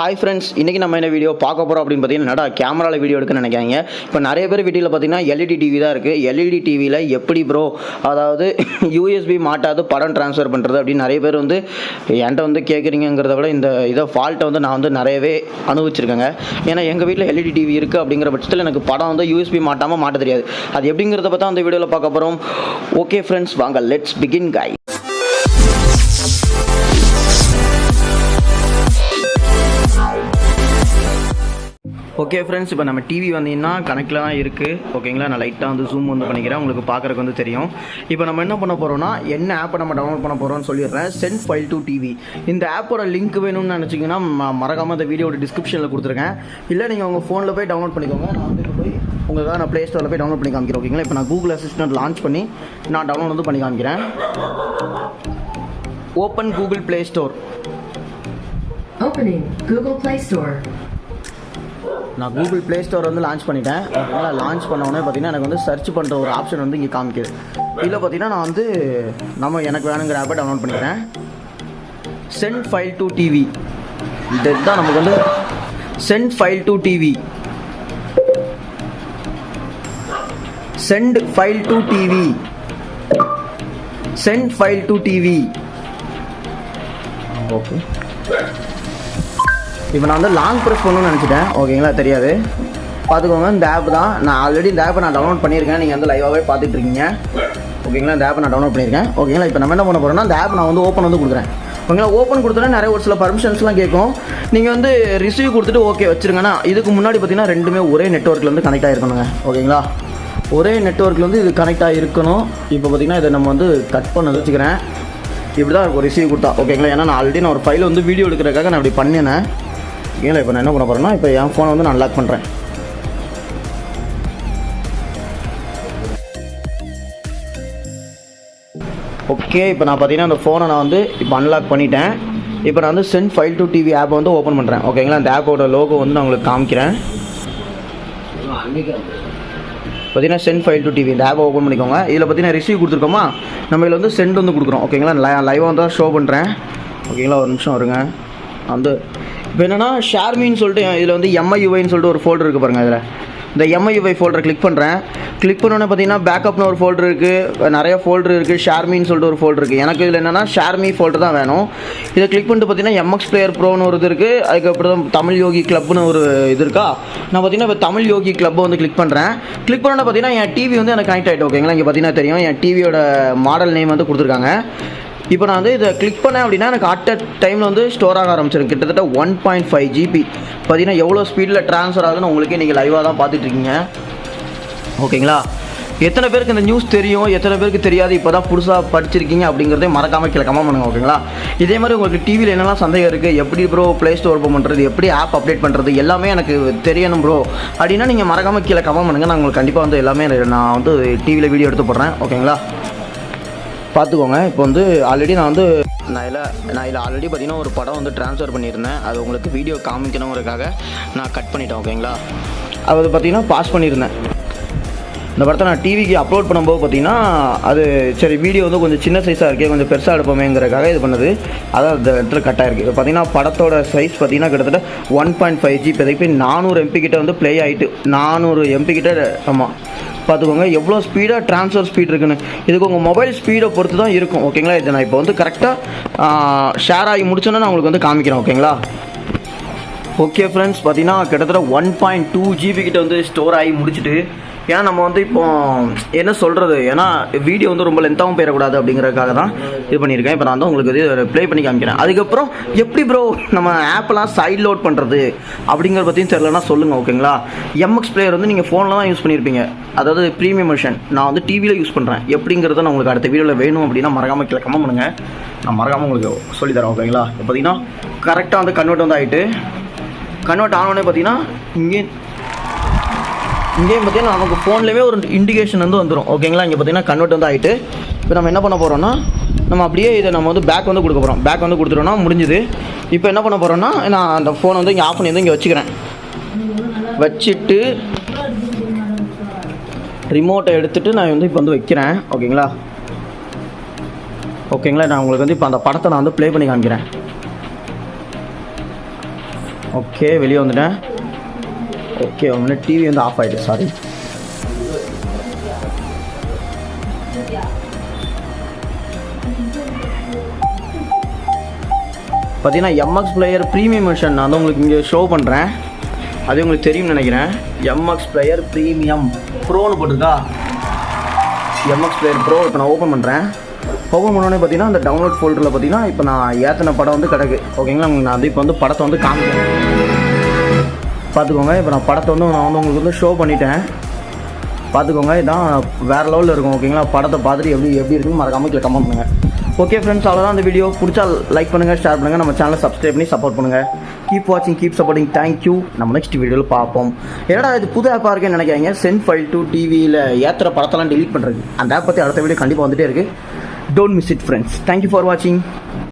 Hi friends, இன்றைக்கி நம்ம என்ன வீடியோ பார்க்க போகிறோம் அப்படின்னு பார்த்தீங்கன்னா கேமராவில் வீடியோ எடுக்க நினைக்காங்க. இப்போ நிறைய பேர் வீட்டில் பார்த்தீங்கன்னா எல்இடி டிவி தான் இருக்குது. எல்இடி டிவியில் எப்படி ப்ரோ, அதாவது யூஎஸ்பி மாட்டாது படம் ட்ரான்ஸ்ஃபர் பண்ணுறது அப்படின்னு நிறைய பேர் வந்து என்கிட்ட வந்து கேட்குறீங்கிறத விட இதை ஃபால்ட்டை வந்து நான் வந்து நிறையவே அனுபவிச்சிருக்கேங்க. ஏன்னா எங்கள் வீட்டில் எல்இடி டிவி இருக்குது அப்படிங்கிற பட்சத்தில் எனக்கு படம் வந்து யூஎஸ்பி மாட்டாமல் மாட்ட தெரியாது. அது எப்படிங்கிறத பார்த்தா அந்த வீடியோவில் பார்க்க போகிறோம். ஓகே ஃப்ரெண்ட்ஸ், வாங்க let's begin guy. Okay friends, இப்போ நம்ம டிவி வந்தீங்கன்னா கனெக்டில் தான் இருக்குது. ஓகேங்களா, நான் லைட்டாக வந்து ஜூம் வந்து பண்ணிக்கிறேன், உங்களுக்கு பார்க்குறக்கு வந்து தெரியும். இப்போ நம்ம என்ன பண்ண போகிறோம்னா, என்ன ஆப்பை நம்ம டவுன்லோட் பண்ண போகிறோம்னு சொல்லிடுறேன். Send file to TV. இந்த ஆப்போட லிங்க் வேணும்னு நினச்சிங்கன்னா மறக்காமல் இந்த வீடியோட டிஸ்கிரிப்ஷனில் கொடுத்துருக்கேன். இல்லை நீங்கள் உங்கள் ஃபோனில் போய் டவுன்லோட் பண்ணிக்கோங்க. நான் வந்து இப்போ போய் உங்களுக்காக நான் ப்ளே ஸ்டோரில் போய் டவுன்லோட் பண்ணி காமிக்கிறேன். ஓகேங்களா, இப்போ நான் கூகுள் அசிஸ்டன்ட் லான்ச் பண்ணி நான் டவுன்லோட் வந்து பண்ணி காமிக்கிறேன். Open Google play store. Opening Google Play Store. நான் கூகுள் ப்ளே ஸ்டோர் வந்து லான்ச் பண்ணிட்டேன். ஓகேங்களா, லான்ச் பண்ண உடனே பார்த்தீங்கன்னா எனக்கு வந்து சர்ச் பண்ணுற ஒரு ஆப்ஷன் வந்து இங்கே காமிக்குது. இதில் பார்த்தீங்கன்னா நான் வந்து எனக்கு வேணுங்கிற ஆப்பை டவுன்லோட் பண்ணிக்கிறேன். Send file to TV. இதுதான் நமக்கு வந்து send file to TV. Send file to TV. Send file to TV. Okay, இப்போ நான் வந்து லாங் ப்ரெஸ் பண்ணணும்னு நினச்சிட்டேன். ஓகேங்களா, தெரியாது, பார்த்துக்கோங்க. இந்த ஆப் தான் நான் ஆல்ரெடி இந்த ஆப்பை நான் டவுன்லோட் பண்ணியிருக்கேன். நீங்கள் வந்து லைவாகவே பார்த்துட்டு இருக்கீங்க. ஓகேங்களா, இந்த ஆப்பை நான் டவுன்லோட் பண்ணியிருக்கேன். ஓகேங்களா, இப்போ நம்ம என்ன பண்ண போகிறோம்னா, இந்த ஆப் நான் வந்து ஓப்பன் வந்து கொடுக்குறேன். ஓகேங்களா, ஓப்பன் கொடுத்தோன்னா நிறைய ஒரு சில பர்மிஷன்ஸ்லாம் கேட்கும். நீங்கள் வந்து ரிசீவ் கொடுத்துட்டு ஓகே வச்சுருங்கன்னா, இதுக்கு முன்னாடி பார்த்தீங்கன்னா ரெண்டுமே ஒரே நெட்வொர்க்கில் வந்து கனெக்ட் ஆகிருக்கணுங்க. ஓகேங்களா, ஒரே நெட்வொர்க்கில் வந்து இது கனெக்ட் ஆகிருக்கணும். இப்போ பார்த்தீங்கன்னா இதை நம்ம வந்து கட் பண்ண வச்சுக்கிறேன். இப்படி தான் இருக்கும் ரிசீவ் கொடுத்தா. ஓகேங்களா, ஏன்னா நான் ஆல்ரெடி ஒரு ஃபைல் வந்து வீடியோ எடுக்கிறதுக்காக நான் இப்படி பண்ணினேன். ஓகேங்களா, இப்போ நான் என்ன பண்ண போகிறேன்னா, இப்போ என் ஃபோனை வந்து நான் அன்லாக் பண்ணுறேன். ஓகே, இப்போ நான் பார்த்தீங்கன்னா அந்த ஃபோனை நான் வந்து இப்போ அன்லாக் பண்ணிட்டேன். இப்போ நான் வந்து சென்ட் ஃபைல் டு டிவி ஆப்பை வந்து ஓப்பன் பண்ணுறேன். ஓகேங்களா, அந்த ஆப்போட லோகோ வந்து நான் உங்களுக்கு காமிக்கிறேன். பார்த்தீங்கன்னா சென்ட் ஃபைல் டு டிவி இந்த ஆப்பை ஓப்பன் பண்ணிக்கோங்க. இதில் பார்த்தீங்கன்னா ரிசீவ் கொடுத்துருக்கோமா, நம்ம இதில் வந்து சென்ட் வந்து கொடுக்குறோம். ஓகேங்களா, லைவாக வந்து ஷோ பண்ணுறேன். ஓகேங்களா, ஒரு நிமிஷம் வருங்க. வந்து இப்போ என்னென்னா ஷேர்மின்னு சொல்லிட்டு இதில் வந்து எம்ஐயுஐன்னு சொல்லிட்டு ஒரு ஃபோல்டர் இருக்குது பாருங்கள். இதில் இந்த எம்ஐயுஐ ஃபோல்டரை கிளிக் பண்ணுறேன். கிளிக் பண்ணோன்னே பார்த்தீங்கன்னா பேக்கப்னு ஒரு ஃபோல்டர் இருக்குது, நிறைய ஃபோல்டர் இருக்குது. ஷேர்மின்னு சொல்லிட்டு ஒரு ஃபோல்டர் இருக்குது. எனக்கு இதில் என்னென்னா ஷேர்மி ஃபோல்டர் தான் வேணும். இதை கிளிக் பண்ணிட்டு பார்த்தீங்கன்னா எம்எக்ஸ் பிளேயர் ப்ரோன்னு ஒரு இது இருக்குது. அதுக்கப்புறம் தமிழ் யோகி கிளப்னு ஒரு இது இருக்கா. நான் பார்த்தீங்கன்னா இப்போ தமிழ் யோகி கிளப்பை வந்து கிளிக் பண்ணுறேன். கிளிக் பண்ணோன்னே பார்த்தீங்கன்னா என் டிவி வந்து எனக்கு கனெக்ட் ஆகிட்டு. ஓகேங்களா, இங்கே பார்த்தீங்கன்னா தெரியும் என் டிவியோட மாடல் நேம் வந்து கொடுத்துருக்காங்க. இப்போ நான் வந்து இதை கிளிக் பண்ணேன் அப்படின்னா எனக்கு அட் டைமில் வந்து ஸ்டோர் ஆக ஆரம்பிச்சிடும். கிட்டத்தட்ட 1.5 GB. பார்த்தீங்கன்னா எவ்வளோ ஸ்பீடில் ட்ரான்ஸ்ஃபர் ஆகுதுன்னு உங்களுக்கே நீங்கள் லைவாக தான் பார்த்துட்ருக்கீங்க. ஓகேங்களா, எத்தனை பேருக்கு இந்த நியூஸ் தெரியும், எத்தனை பேருக்கு தெரியாது, இப்போ தான் புதுசாக படிச்சிருக்கீங்க அப்படிங்கிறதே மறக்காமல் கீழே கமெண்ட் பண்ணுங்கள். ஓகேங்களா, இதே மாதிரி உங்களுக்கு டிவியில் என்னெல்லாம் சந்தேகம் இருக்குது, எப்படி ப்ரோ ப்ளே ஸ்டோர் ஓப்பன் பண்ணுறது, எப்படி ஆப் அப்டேட் பண்ணுறது, எல்லாமே எனக்கு தெரியணும் ப்ரோ அப்படின்னா நீங்கள் மறக்காமல் கீழே கமெண்ட் பண்ணுங்கள். நான் உங்களுக்கு கண்டிப்பாக வந்து எல்லாமே நான் வந்து டிவியில் வீடியோ எடுத்து போடுறேன். ஓகேங்களா, பார்த்துக்கோங்க. இப்போ வந்து ஆல்ரெடி நான் இதில் ஆல்ரெடி பார்த்தீங்கன்னா ஒரு படம் வந்து ட்ரான்ஸ்ஃபர் பண்ணியிருந்தேன். அது உங்களுக்கு வீடியோ காமிக்கணுங்கிறதுக்காக நான் கட் பண்ணிட்டேன். ஓகேங்களா, அது பார்த்தீங்கன்னா பாஸ் பண்ணியிருந்தேன். இந்த படத்தை நான் டிவிக்கு அப்லோட் பண்ணும்போது பார்த்தீங்கன்னா அது சரி வீடியோ வந்து கொஞ்சம் சின்ன சைஸாக இருக்கே, கொஞ்சம் பெருசாக எடுப்போமேங்கிறதுக்காக இது பண்ணது. அதான் அந்த இடத்துல கட் ஆகிருக்கு. இப்போ பார்த்தீங்கன்னா படத்தோட சைஸ் பார்த்தீங்கன்னா கிட்டத்தட்ட 1.5 GB. இப்போதைக்கு 400 MB கிட்ட வந்து ப்ளே ஆகிட்டு 400 MB கிட்ட. ஆமாம், பார்த்துக்கோங்க எவ்வளோ ஸ்பீடாக ட்ரான்ஸ்ஃபர் ஸ்பீட் இருக்குன்னு. இதுக்கு உங்கள் மொபைல் ஸ்பீடை பொறுத்து தான் இருக்கும். ஓகேங்களா, இதை நான் இப்போ வந்து கரெக்டாக ஷேர் ஆகி முடிச்சோன்னா நான் உங்களுக்கு வந்து காமிக்கிறேன். ஓகேங்களா, ஓகே ஃப்ரெண்ட்ஸ், பார்த்தீங்கன்னா கிட்டத்தட்ட 1.2 GB கிட்ட வந்து ஸ்டோர் ஆகி முடிச்சுட்டு. ஏன்னா நம்ம வந்து இப்போ என்ன சொல்கிறது, ஏன்னா வீடியோ வந்து ரொம்ப லென்த்தாகவும் போயிடக்கூடாது அப்படிங்கிறதுக்காக தான் இது பண்ணியிருக்கேன். இப்போ நான் வந்து உங்களுக்கு இது ப்ளே பண்ணி காமிக்கிறேன். அதுக்கப்புறம் எப்படி ப்ரோ நம்ம ஆப்பெல்லாம் சைட் லோட் பண்ணுறது அப்படிங்கிற பற்றியும் தெரியலன்னா சொல்லுங்கள். ஓகேங்களா, எம்எக்ஸ் பிளேயர் வந்து நீங்கள் ஃபோனில் தான் யூஸ் பண்ணியிருப்பீங்க, அதாவது ப்ரீமியம் வெர்ஷன். நான் வந்து டிவியில் யூஸ் பண்ணுறேன். எப்படிங்கிறத நான் உங்களுக்கு அடுத்த வீடியோவில் வேணும் அப்படின்னா மறக்காமல் கீழே கமெண்ட் பண்ணுங்கள், நான் மறக்காமல் உங்களுக்கு சொல்லித்தரேன். ஓகேங்களா, இப்போ பார்த்தீங்கன்னா கரெக்டாக வந்து கன்வெர்ட் வந்து ஆகிட்டு, கன்வெர்ட் ஆனோடனே பார்த்தீங்கன்னா இங்கேயும் பார்த்தீங்கன்னா நமக்கு ஃபோன்லேயே ஒரு இண்டிகேஷன் வந்து வந்துடும். ஓகேங்களா, இங்கே பார்த்தீங்கன்னா கன்வெர்ட் வந்து ஆகிட்டு. இப்போ நம்ம என்ன பண்ண போகிறோம்னா, நம்ம அப்படியே இதை நம்ம வந்து பேக் வந்து கொடுக்க போகிறோம். பேக் வந்து கொடுத்துட்டோம்னா முடிஞ்சுது. இப்போ என்ன பண்ண போகிறோம்னா, நான் அந்த ஃபோனை வந்து இங்கே ஆஃப் பண்ணி வந்து இங்கே வச்சுக்கிறேன். வச்சுட்டு ரிமோட்டை எடுத்துகிட்டு நான் வந்து இப்போ வந்து வைக்கிறேன். ஓகேங்களா, ஓகேங்களா, நான் உங்களுக்கு வந்து இப்போ அந்த படத்தை நான் வந்து ப்ளே பண்ணி காமிக்கிறேன். ஓகே வெளியே வந்துட்டேன். ஓகே ஒன்று டிவி வந்து ஆஃப் ஆகிடுது, சாரி. பார்த்தீங்கன்னா எம்எக்ஸ் பிளேயர் ப்ரீமியம் வெர்ஷன் நான் வந்து உங்களுக்கு இங்கே ஷோ பண்ணுறேன். அது உங்களுக்கு தெரியும்னு நினைக்கிறேன். எம்எக்ஸ் பிளேயர் ப்ரீமியம் ப்ரோன்னு போட்டிருக்கா. எம்எக்ஸ் பிளேயர் ப்ரோ இப்போ நான் ஓப்பன் பண்ணுறேன். ஓப்பன் பண்ணோடனே பார்த்தீங்கன்னா அந்த டவுன்லோட் ஃபோல்டரில் பார்த்தீங்கன்னா இப்போ நான் ஏற்றின படம் வந்து கிடக்கு. ஓகேங்களா, நான் வந்து இப்போ வந்து படத்தை வந்து காமிக்கிறேன், பார்த்துக்கோங்க. இப்போ நான் படத்தை வந்து உங்களுக்கு வந்து ஷோ பண்ணிட்டேன், பார்த்துக்கோங்க. இதான் வேறு லெவலில் இருக்கும். ஓகேங்களா, படத்தை பார்த்துட்டு எப்படி இருக்குன்னு மறக்காமல் கீழே கமெண்ட் பண்ணுங்கள். ஓகே ஃப்ரெண்ட்ஸ், அவ்வளோதான் அந்த வீடியோ. பிடிச்சா லைக் பண்ணுங்கள், ஷேர் பண்ணுங்கள், நம்ம சேனலை சப்ஸ்கிரைப் பண்ணி சப்போர்ட் பண்ணுங்கள். கீப் வாட்சிங், கீப் சப்போர்ட்டிங். தேங்க்யூ. நம்ம நெக்ஸ்ட் வீடியோவில் பார்ப்போம். என்னடா இது புது ஆப்பாக இருக்குன்னு நினைக்காதீங்க. சென்ட் ஃபைல் டு டிவியில் ஏற்றுற படத்தெல்லாம் டெலீட் பண்ணுறது. அந்த ஆப் பற்றி அடுத்த வீடியோ கண்டிப்பாக வந்துட்டே இருக்குது. Don't miss it, friends. Thank you for watching.